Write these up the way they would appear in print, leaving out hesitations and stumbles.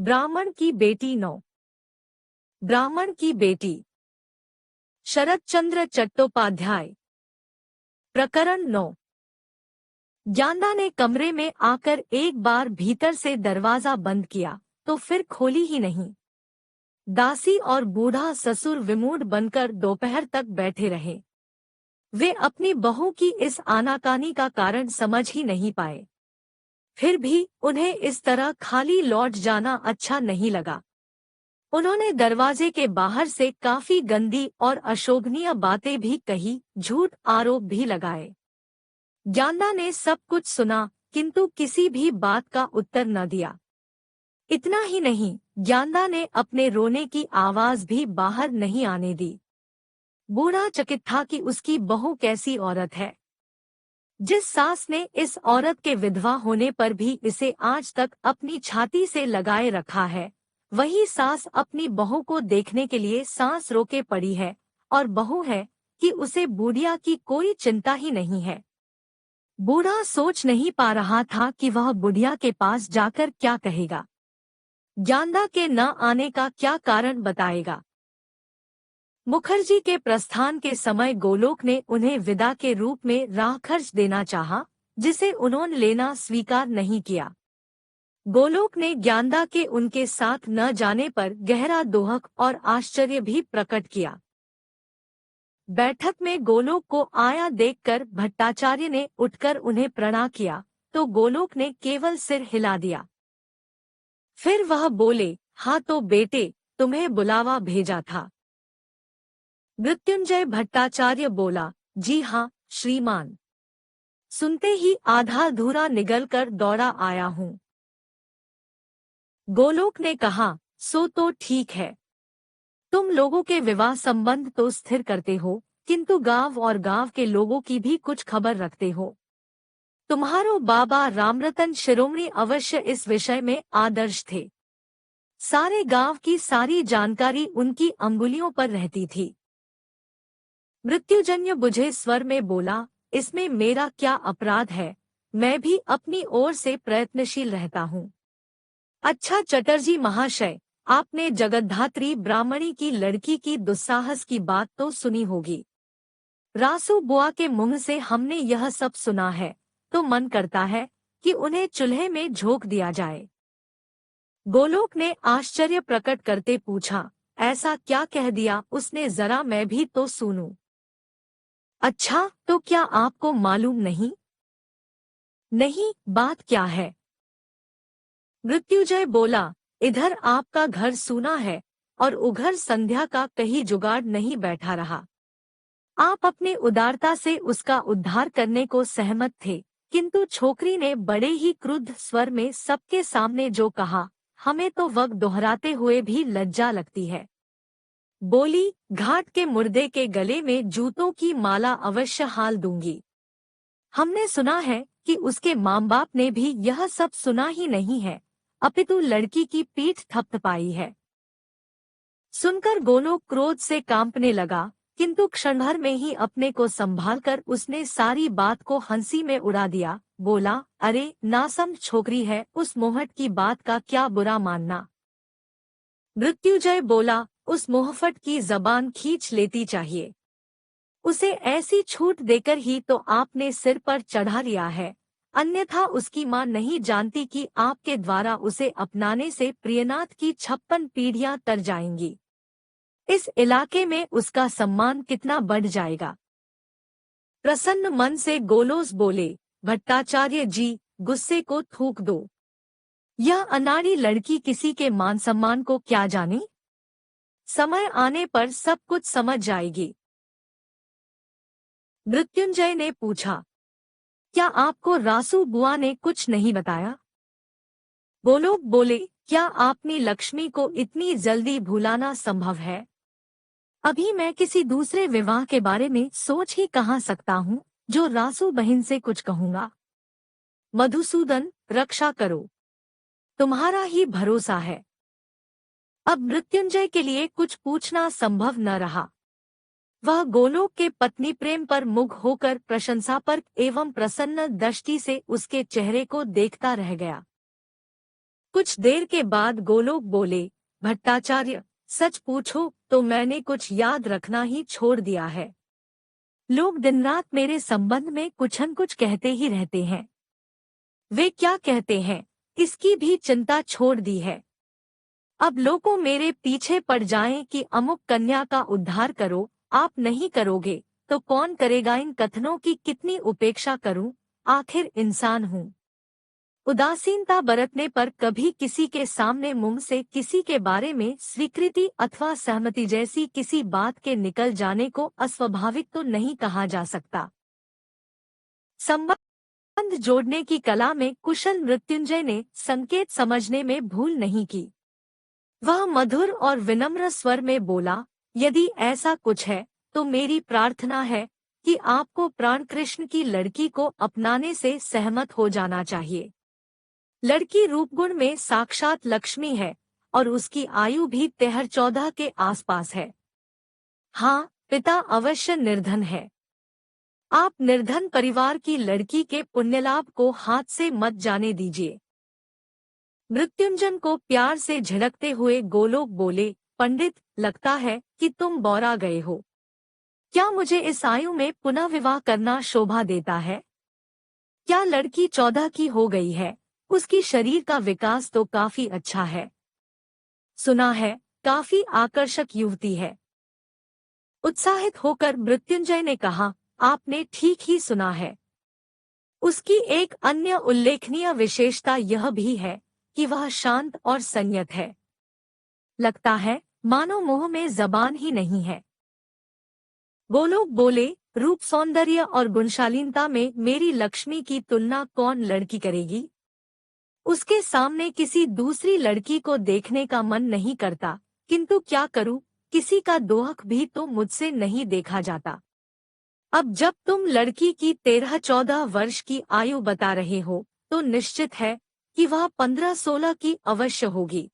ब्राह्मण की बेटी 9। ब्राह्मण की बेटी। शरत चंद्र चट्टोपाध्याय। प्रकरण 9। ज्ञानदा ने कमरे में आकर एक बार भीतर से दरवाजा बंद किया तो फिर खोली ही नहीं। दासी और बूढ़ा ससुर विमूढ़ बनकर दोपहर तक बैठे रहे। वे अपनी बहू की इस आनाकानी का कारण समझ ही नहीं पाए। फिर भी उन्हें इस तरह खाली लौट जाना अच्छा नहीं लगा। उन्होंने दरवाजे के बाहर से काफी गंदी और अशोभनीय बातें भी कही, झूठ आरोप भी लगाए। ज्ञानदा ने सब कुछ सुना किंतु किसी भी बात का उत्तर न दिया। इतना ही नहीं, ज्ञानदा ने अपने रोने की आवाज भी बाहर नहीं आने दी। बूढ़ा चकित था कि उसकी बहू कैसी औरत है। जिस सास ने इस औरत के विधवा होने पर भी इसे आज तक अपनी छाती से लगाए रखा है, वही सास अपनी बहू को देखने के लिए सांस रोके पड़ी है, और बहू है कि उसे बुढ़िया की कोई चिंता ही नहीं है। बूढ़ा सोच नहीं पा रहा था कि वह बुढ़िया के पास जाकर क्या कहेगा। ज्ञानदा के न आने का क्या कारण बताएगा। मुखर्जी के प्रस्थान के समय गोलोक ने उन्हें विदा के रूप में राह खर्च देना चाहा, जिसे उन्होंने लेना स्वीकार नहीं किया। गोलोक ने ज्ञानदा के उनके साथ न जाने पर गहरा दोहक और आश्चर्य भी प्रकट किया। बैठक में गोलोक को आया देखकर भट्टाचार्य ने उठकर उन्हें प्रणाम किया तो गोलोक ने केवल सिर हिला दिया। फिर वह बोले, हाँ तो बेटे, तुम्हें बुलावा भेजा था। मृत्युंजय भट्टाचार्य बोला, जी हाँ श्रीमान। सुनते ही आधा अधूरा निगलकर दौड़ा आया हूँ। गोलोक ने कहा, सो तो ठीक है। तुम लोगों के विवाह संबंध तो स्थिर करते हो, किंतु गांव और गांव के लोगों की भी कुछ खबर रखते हो। तुम्हारो बाबा रामरतन शिरोमणि अवश्य इस विषय में आदर्श थे। सारे गांव की सारी जानकारी उनकी अंगुलियों पर रहती थी। मृत्युजन्य बुझे स्वर में बोला, इसमें मेरा क्या अपराध है, मैं भी अपनी ओर से प्रयत्नशील रहता हूँ। अच्छा चटर्जी महाशय, आपने जगद्धात्री ब्राह्मणी की लड़की की दुस्साहस की बात तो सुनी होगी। रासू बुआ के मुंह से हमने यह सब सुना है, तो मन करता है कि उन्हें चूल्हे में झोंक दिया जाए। गोलोक ने आश्चर्य प्रकट करते पूछा, ऐसा क्या कह दिया उसने, जरा मैं भी तो सुनूं। अच्छा, तो क्या आपको मालूम नहीं? नहीं, बात क्या है? मृत्युजय बोला, इधर आपका घर सूना है और उधर संध्या का कहीं जुगाड़ नहीं बैठा रहा। आप अपने उदारता से उसका उद्धार करने को सहमत थे, किंतु छोकरी ने बड़े ही क्रुद्ध स्वर में सबके सामने जो कहा, हमें तो वक्त दोहराते हुए भी लज्जा लगती है। बोली, घाट के मुर्दे के गले में जूतों की माला अवश्य हाल दूंगी। हमने सुना है कि उसके माँ बाप ने भी यह सब सुना ही नहीं है, अपितु लड़की की पीठ थपथपाई है। सुनकर गोलोक क्रोध से कांपने लगा, किंतु क्षणभर में ही अपने को संभालकर उसने सारी बात को हंसी में उड़ा दिया। बोला, अरे नासमझ छोकरी है, उस मोहट की बात का क्या बुरा मानना। मृत्युजय बोला, उस मोहफट की जबान खींच लेती चाहिए। उसे ऐसी छूट देकर ही तो आपने सिर पर चढ़ा लिया है, अन्यथा उसकी माँ नहीं जानती कि आपके द्वारा उसे अपनाने से प्रियनाथ की 56 पीढ़ियां तर जाएंगी। इस इलाके में उसका सम्मान कितना बढ़ जाएगा। प्रसन्न मन से गोलोस बोले, भट्टाचार्य जी, गुस्से को थूक दो। यह अनाड़ी लड़की किसी के मान सम्मान को क्या जाने, समय आने पर सब कुछ समझ जाएगी। मृत्युंजय ने पूछा, क्या आपको रासू बुआ ने कुछ नहीं बताया? गोलोक बोले, क्या आपने लक्ष्मी को इतनी जल्दी भुलाना संभव है? अभी मैं किसी दूसरे विवाह के बारे में सोच ही कहाँ सकता हूँ, जो रासू बहन से कुछ कहूँगा। मधुसूदन, रक्षा करो, तुम्हारा ही भरोसा है। अब मृत्युंजय के लिए कुछ पूछना संभव न रहा। वह गोलोक के पत्नी प्रेम पर मुग्ध होकर प्रशंसापर एवं प्रसन्न दृष्टि से उसके चेहरे को देखता रह गया। कुछ देर के बाद गोलोक बोले, भट्टाचार्य, सच पूछो तो मैंने कुछ याद रखना ही छोड़ दिया है। लोग दिन रात मेरे संबंध में कुछ न कुछ कहते ही रहते हैं। वे क्या कहते हैं, इसकी भी चिंता छोड़ दी है। अब लोगों मेरे पीछे पड़ जाएं कि अमुक कन्या का उद्धार करो, आप नहीं करोगे तो कौन करेगा। इन कथनों की कितनी उपेक्षा करूं, आखिर इंसान हूं। उदासीनता बरतने पर कभी किसी के सामने मुंह से किसी के बारे में स्वीकृति अथवा सहमति जैसी किसी बात के निकल जाने को अस्वाभाविक तो नहीं कहा जा सकता। संबंध जोड़ने की कला में कुशल मृत्युंजय ने संकेत समझने में भूल नहीं की। वह मधुर और विनम्र स्वर में बोला, यदि ऐसा कुछ है तो मेरी प्रार्थना है कि आपको प्राण कृष्ण की लड़की को अपनाने से सहमत हो जाना चाहिए। लड़की रूपगुण में साक्षात लक्ष्मी है और उसकी आयु भी 13-14 के आसपास है। हाँ, पिता अवश्य निर्धन है। आप निर्धन परिवार की लड़की के पुण्यलाभ को हाथ से मत जाने दीजिए। मृत्युंजय को प्यार से झिड़कते हुए गोलोक बोले, पंडित, लगता है कि तुम बौरा गए हो। क्या मुझे इस आयु में पुनः विवाह करना शोभा देता है? क्या लड़की 14 की हो गई है? उसकी शरीर का विकास तो काफी अच्छा है। सुना है, काफी आकर्षक युवती है। उत्साहित होकर मृत्युंजय ने कहा, आपने ठीक ही सुना है। उसकी एक अन्य उल्लेखनीय विशेषता यह भी है कि वह शांत और संयत है। लगता है मानो मुंह में जबान ही नहीं है। गोलोक बोले, रूप सौंदर्य और गुणशालीनता में मेरी लक्ष्मी की तुलना कौन लड़की करेगी? उसके सामने किसी दूसरी लड़की को देखने का मन नहीं करता, किंतु क्या करूं, किसी का दोहक भी तो मुझसे नहीं देखा जाता। अब जब तुम लड़की की 13-14 वर्ष की आयु बता रहे हो तो निश्चित है कि वह 15-16 की अवश्य होगी।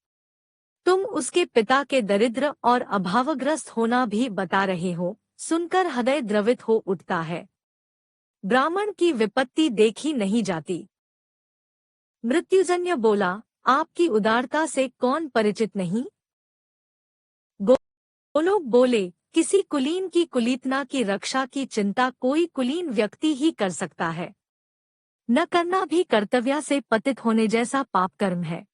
तुम उसके पिता के दरिद्र और अभावग्रस्त होना भी बता रहे हो, सुनकर हृदय द्रवित हो उठता है। ब्राह्मण की विपत्ति देखी नहीं जाती। मृत्युजन्य बोला, आपकी उदारता से कौन परिचित नहीं? गोलोक बोले, किसी कुलीन की कुलीतना की रक्षा की चिंता कोई कुलीन व्यक्ति ही कर सकता है। न करना भी कर्तव्य से पतित होने जैसा पाप कर्म है।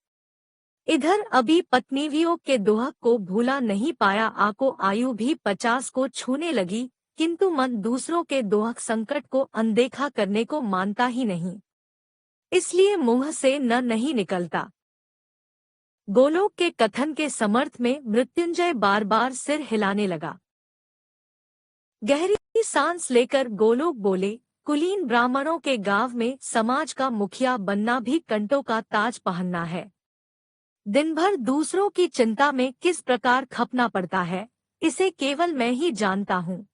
इधर अभी पत्नी वियोग के दोहक को भूला नहीं पाया, आको आयु भी 50 को छूने लगी, किंतु मन दूसरों के दोहक संकट को अनदेखा करने को मानता ही नहीं, इसलिए मुंह से न नहीं निकलता। गोलोक के कथन के समर्थ में मृत्युंजय बार बार सिर हिलाने लगा। गहरी सांस लेकर गोलोक बोले, कुलीन ब्राह्मणों के गांव में समाज का मुखिया बनना भी कंटों का ताज पहनना है। दिन भर दूसरों की चिंता में किस प्रकार खपना पड़ता है, इसे केवल मैं ही जानता हूँ।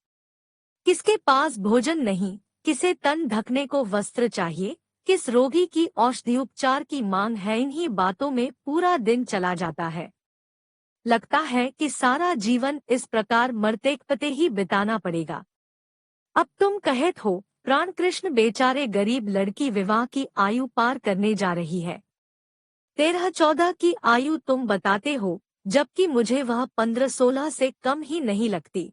किसके पास भोजन नहीं, किसे तन ढकने को वस्त्र चाहिए, किस रोगी की औषधि उपचार की मांग है, इन्हीं बातों में पूरा दिन चला जाता है। लगता है कि सारा जीवन इस प्रकार मरते ही बिताना पड़ेगा। अब तुम कहत हो, प्राण कृष्ण बेचारे गरीब लड़की विवाह की आयु पार करने जा रही है। 13-14 की आयु तुम बताते हो, जबकि मुझे वह 15-16 से कम ही नहीं लगती।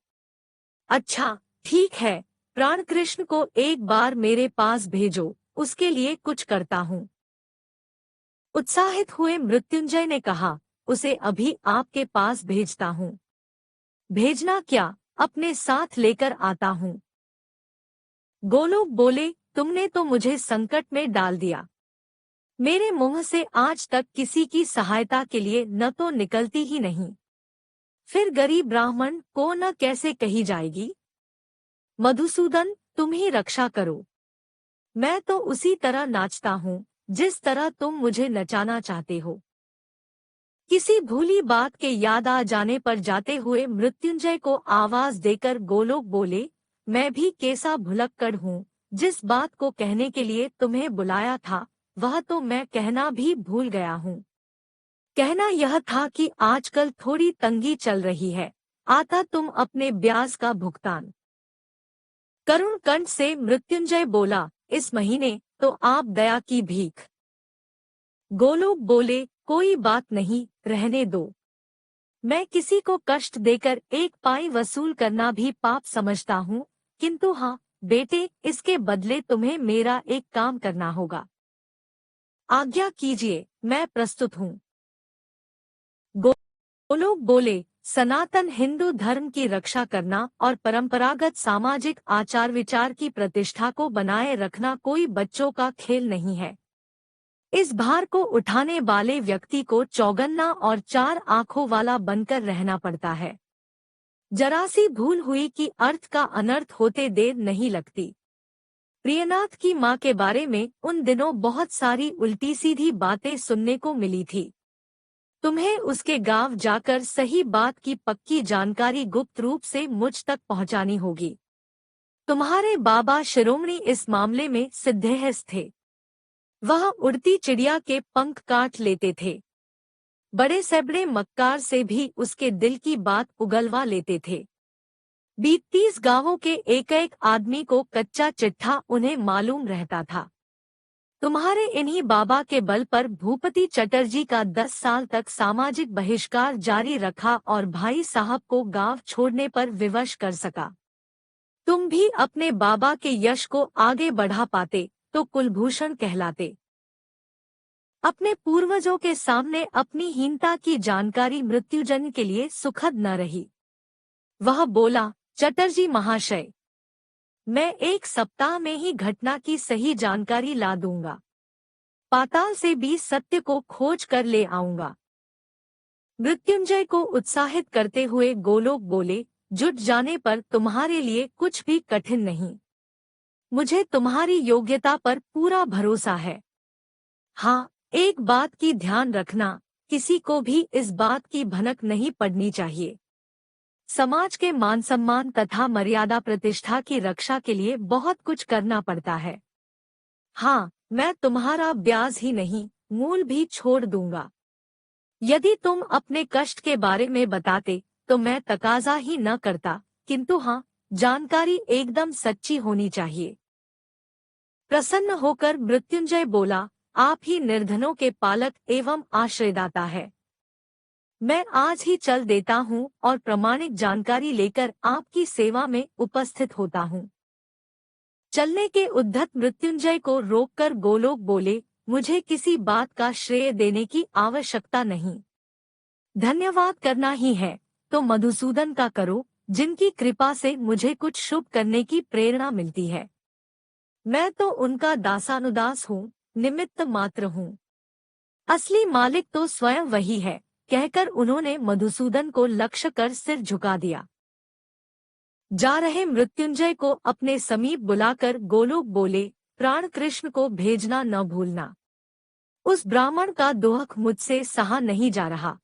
अच्छा, ठीक है, प्राण कृष्ण को एक बार मेरे पास भेजो, उसके लिए कुछ करता हूँ। उत्साहित हुए मृत्युंजय ने कहा, उसे अभी आपके पास भेजता हूँ। भेजना क्या, अपने साथ लेकर आता हूँ। गोलोक बोले, तुमने तो मुझे संकट में डाल दिया। मेरे मुंह से आज तक किसी की सहायता के लिए न तो निकलती ही नहीं, फिर गरीब ब्राह्मण को न कैसे कही जाएगी। मधुसूदन, तुम ही रक्षा करो। मैं तो उसी तरह नाचता हूँ जिस तरह तुम मुझे नचाना चाहते हो। किसी भूली बात के याद आ जाने पर जाते हुए मृत्युंजय को आवाज देकर गोलोक बोले, मैं भी कैसा भुलक्कड़ हूँ, जिस बात को कहने के लिए तुम्हें बुलाया था वह तो मैं कहना भी भूल गया हूँ। कहना यह था कि आजकल थोड़ी तंगी चल रही है, आता तुम अपने ब्याज का भुगतान। करुण कंठ से मृत्युंजय बोला, इस महीने तो आप दया की भीख। गोलोक बोले, कोई बात नहीं, रहने दो। मैं किसी को कष्ट देकर एक पाई वसूल करना भी पाप समझता हूँ, किंतु हाँ बेटे, इसके बदले तुम्हें मेरा एक काम करना होगा। आज्ञा कीजिए, मैं प्रस्तुत हूँ। गोलोक बोले, सनातन हिंदू धर्म की रक्षा करना और परंपरागत सामाजिक आचार विचार की प्रतिष्ठा को बनाए रखना कोई बच्चों का खेल नहीं है। इस भार को उठाने वाले व्यक्ति को चौगन्ना और चार आंखों वाला बनकर रहना पड़ता है। जरा सी भूल हुई कि अर्थ का अनर्थ होते देर नहीं लगती। प्रियनाथ की मां के बारे में उन दिनों बहुत सारी उल्टी सीधी बातें सुनने को मिली थी। तुम्हें उसके गांव जाकर सही बात की पक्की जानकारी गुप्त रूप से मुझ तक पहुंचानी होगी। तुम्हारे बाबा शिरोमणि इस मामले में सिद्धहस्त थे। वह उड़ती चिड़िया के पंख काट लेते थे। बड़े सेबड़े मक्कार से भी उसके दिल की बात उगलवा लेते थे। 20-30 गांवों के एक एक आदमी को कच्चा चिट्ठा उन्हें मालूम रहता था। तुम्हारे इन्हीं बाबा के बल पर भूपति चटर्जी का 10 साल तक सामाजिक बहिष्कार जारी रखा और भाई साहब को गांव छोड़ने पर विवश कर सका। तुम भी अपने बाबा के यश को आगे बढ़ा पाते तो कुलभूषण कहलाते। अपने पूर्वजों के सामने अपनी हीनता की जानकारी मृत्युजन के लिए सुखद न रही। वह बोला, चटर्जी महाशय, मैं 1 सप्ताह में ही घटना की सही जानकारी ला दूंगा। पाताल से भी सत्य को खोज कर ले आऊंगा। मृत्युंजय को उत्साहित करते हुए गोलोक बोले, जुट जाने पर तुम्हारे लिए कुछ भी कठिन नहीं। मुझे तुम्हारी योग्यता पर पूरा भरोसा है। हाँ, एक बात की ध्यान रखना, किसी को भी इस बात की भनक नहीं पड़नी चाहिए। समाज के मान सम्मान तथा मर्यादा प्रतिष्ठा की रक्षा के लिए बहुत कुछ करना पड़ता है। हाँ, मैं तुम्हारा ब्याज ही नहीं, मूल भी छोड़ दूंगा। यदि तुम अपने कष्ट के बारे में बताते तो मैं तकाजा ही न करता, किंतु हाँ, जानकारी एकदम सच्ची होनी चाहिए। प्रसन्न होकर मृत्युंजय बोला, आप ही निर्धनों के पालक एवं आश्रयदाता है। मैं आज ही चल देता हूँ और प्रमाणिक जानकारी लेकर आपकी सेवा में उपस्थित होता हूँ। चलने के उद्धत मृत्युंजय को रोककर गोलोक बोले, मुझे किसी बात का श्रेय देने की आवश्यकता नहीं। धन्यवाद करना ही है तो मधुसूदन का करो, जिनकी कृपा से मुझे कुछ शुभ करने की प्रेरणा मिलती है। मैं तो उनका दासानुदास हूँ, निमित्त मात्र हूँ। असली मालिक तो स्वयं वही है, कहकर उन्होंने मधुसूदन को लक्ष्य कर सिर झुका दिया। जा रहे मृत्युंजय को अपने समीप बुलाकर गोलोक बोले, प्राण कृष्ण को भेजना न भूलना। उस ब्राह्मण का दोहक मुझसे सहा नहीं जा रहा।